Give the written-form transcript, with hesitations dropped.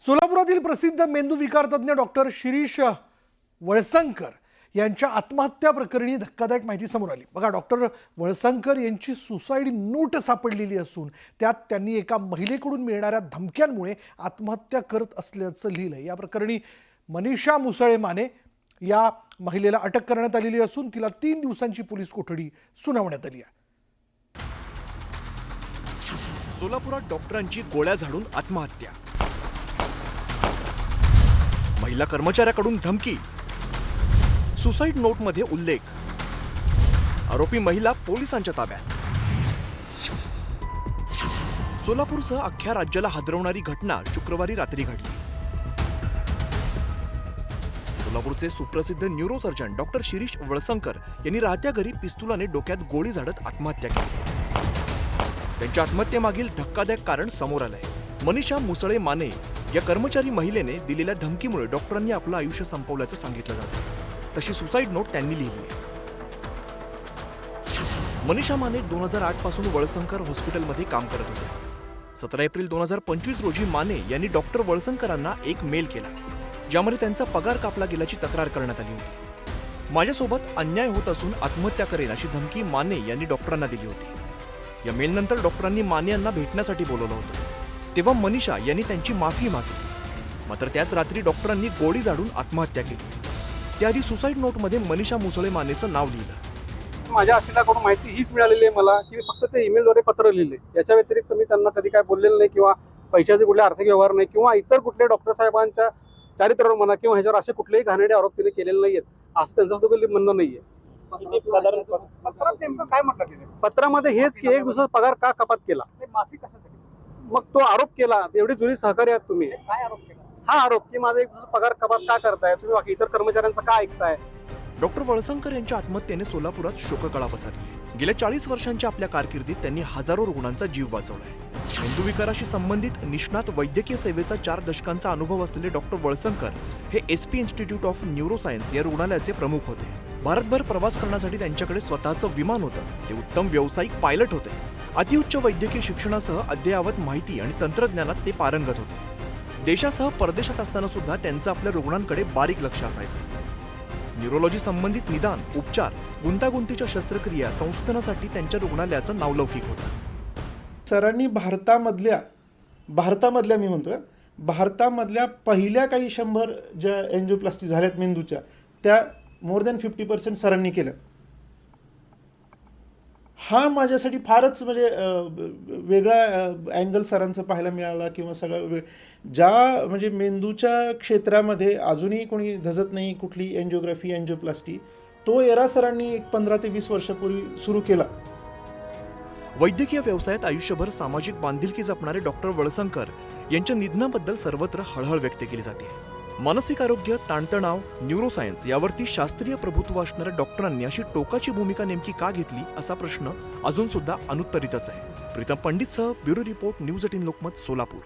सोलापुरातील प्रसिद्ध मेंदूविकार तज्ञ डॉक्टर शिरीष वळसंकर यांच्या आत्महत्या प्रकरणी धक्कादायक माहिती समोर आली। बघा, डॉक्टर वळसंकर यांची सुसाईड नोट सापडलेली असून त्यात त्यांनी एका महिलेकडून मिळणाऱ्या धमक्यांमुळे आत्महत्या करत असल्याचं लिहिलंय। या प्रकरणी मनीषा मुसळे माने या महिलेला अटक करण्यात आलेली असून तिला 3 दिवसांची पोलीस कोठडी सुनावण्यात आली आहे। सोलापुरात डॉक्टरांची गोळ्या झाडून आत्महत्या, महिला कर्मचाऱ्याकडून धमकी, सुसाईड नोटमध्ये उल्लेख, आरोपी महिला पोलिसांच्या ताब्यात। सोलापूरसह अख्ख्या राज्याला हादरवणारी घटना शुक्रवारी रात्री घडली। सोलापूरचे सुप्रसिद्ध न्यूरोसर्जन डॉक्टर शिरीष वळसंकर यांनी राहत्या घरी पिस्तुलाने डोक्यात गोळी झाडत आत्महत्या केली। त्यांच्या आत्महत्येमागील धक्कादायक कारण समोर आलंय। मनीषा मुसळे माने या कर्मचारी महिलेने दिलेल्या धमकीमुळे डॉक्टरांनी आपलं आयुष्य संपवल्याचं सांगितलं जातं। तशी सुसाईड नोट त्यांनी लिहिली आहे। मनीषा माने 2008 पासून वळसंकर हॉस्पिटलमध्ये काम करत होत्या। 17 एप्रिल 2025 रोजी माने यांनी डॉक्टर वळसंकरांना एक मेल केला, ज्यामध्ये त्यांचा पगार कापला गेल्याची तक्रार करण्यात आली होती। माझ्यासोबत अन्याय होत असून आत्महत्या करेन अशी धमकी माने यांनी डॉक्टरांना दिली होती। या मेलनंतर डॉक्टरांनी माने यांना भेटण्यासाठी बोलवलं होतं। तेव्हा मनीषा यांनी त्यांची माफी मागितली, मात्र त्याच रात्री डॉक्टरांनी गोळी झाडून आत्महत्या केली। त्याआधी सुसाईड नोटमध्ये मनीषा मुसळे मानेचं नाव लिहिलं। माझ्या असिस्टंटकडून माहिती हीच मिळालेली आहे मला की फक्त ते ईमेलद्वारे पत्र लिहिले। याच्या व्यतिरिक्त मी त्यांना कधी काय बोललेलं नाही किंवा पैशाचे कुठले आर्थिक व्यवहार नाही किंवा इतर कुठले डॉक्टर साहेबांच्या चारित्र्यावर म्हणा किंवा ह्याच्यावर असे कुठलेही घाणेरडे आरोप तिने केलेले नाहीयेत, असं त्यांचं सुद्धा म्हणणं नाहीये। काय म्हटलं तिने पत्रामध्ये हेच की 1 दिवसाचा पगार का कपात केला, माफी कशासाठी? मग तो आरोप केला। एवढी जुनी सहकारी आहात तुम्ही, काय आरोप केला? हा आरोप की माझा 1 दिवसाचा पगार कपात का करताय तुम्ही, बाकी इतर कर्मचाऱ्यांचं का ऐकताय। डॉक्टर वळसंकर यांच्या आत्महत्येने सोलापुरात शोककळा पसरली। गेल्या 40 वर्षांच्या आपल्या कारकिर्दीत त्यांनी हजारो रुग्णांचा जीव वाचवलाय। मेंदूविकाराशी संबंधित निष्णात वैद्यकीय सेवेचा 4 दशकांचा अनुभव असलेले डॉक्टर वळसंकर हे SP इन्स्टिट्यूट ऑफ न्यूरोसायन्स या रुग्णालयाचे प्रमुख होते। भारतभर प्रवास करण्यासाठी त्यांच्याकडे स्वतःचं विमान होतं। ते उत्तम व्यावसायिक पायलट होते। अतिउच्च वैद्यकीय शिक्षणासह अद्ययावत माहिती आणि तंत्रज्ञानात ते पारंगत होते। देशासह परदेशात असताना सुद्धा त्यांचं आपल्या रुग्णांकडे बारीक लक्ष असायचं। न्यूरोलॉजी संबंधित निदान, उपचार, गुंतागुंतीच्या शस्त्रक्रिया संशोधनासाठी त्यांच्या रुग्णालयाचं नावलौकिक होतं। सरांनी भारतामधल्या मी म्हणतोय भारतामधल्या पहिल्या काही 100 ज्या एन्जिओप्लास्टी झाल्यात मेंदूच्या, त्या मोर दॅन 50% सरांनी केल्या। हा माझ्यासाठी फारच म्हणजे वेगळा अँगल सरांचा पाहायला मिळाला किंवा सगळं ज्या म्हणजे मेंदूच्या क्षेत्रामध्ये अजूनही कोणी धजत नाही कुठली एन्जिओग्राफी एन्जिओप्लास्टी, तो एरा सरांनी एक 15 ते 20 वर्षापूर्वी सुरू केला। वैद्यकीय व्यवसायात आयुष्यभर सामाजिक बांधिलकी जपणारे डॉक्टर वळसंकर यांच्या निधनाबद्दल सर्वत्र हळहळ व्यक्त केली जाते। मानसिक आरोग्य, ताणतणाव, न्यूरोसायन्स यावरती शास्त्रीय प्रभुत्व असणाऱ्या डॉक्टरांनी अशी टोकाची भूमिका नेमकी का घेतली असा प्रश्न अजून सुद्धा अनुत्तरितच आहे। प्रीतम पंडितसह bureau report, news 18 Lokmat, Solapur.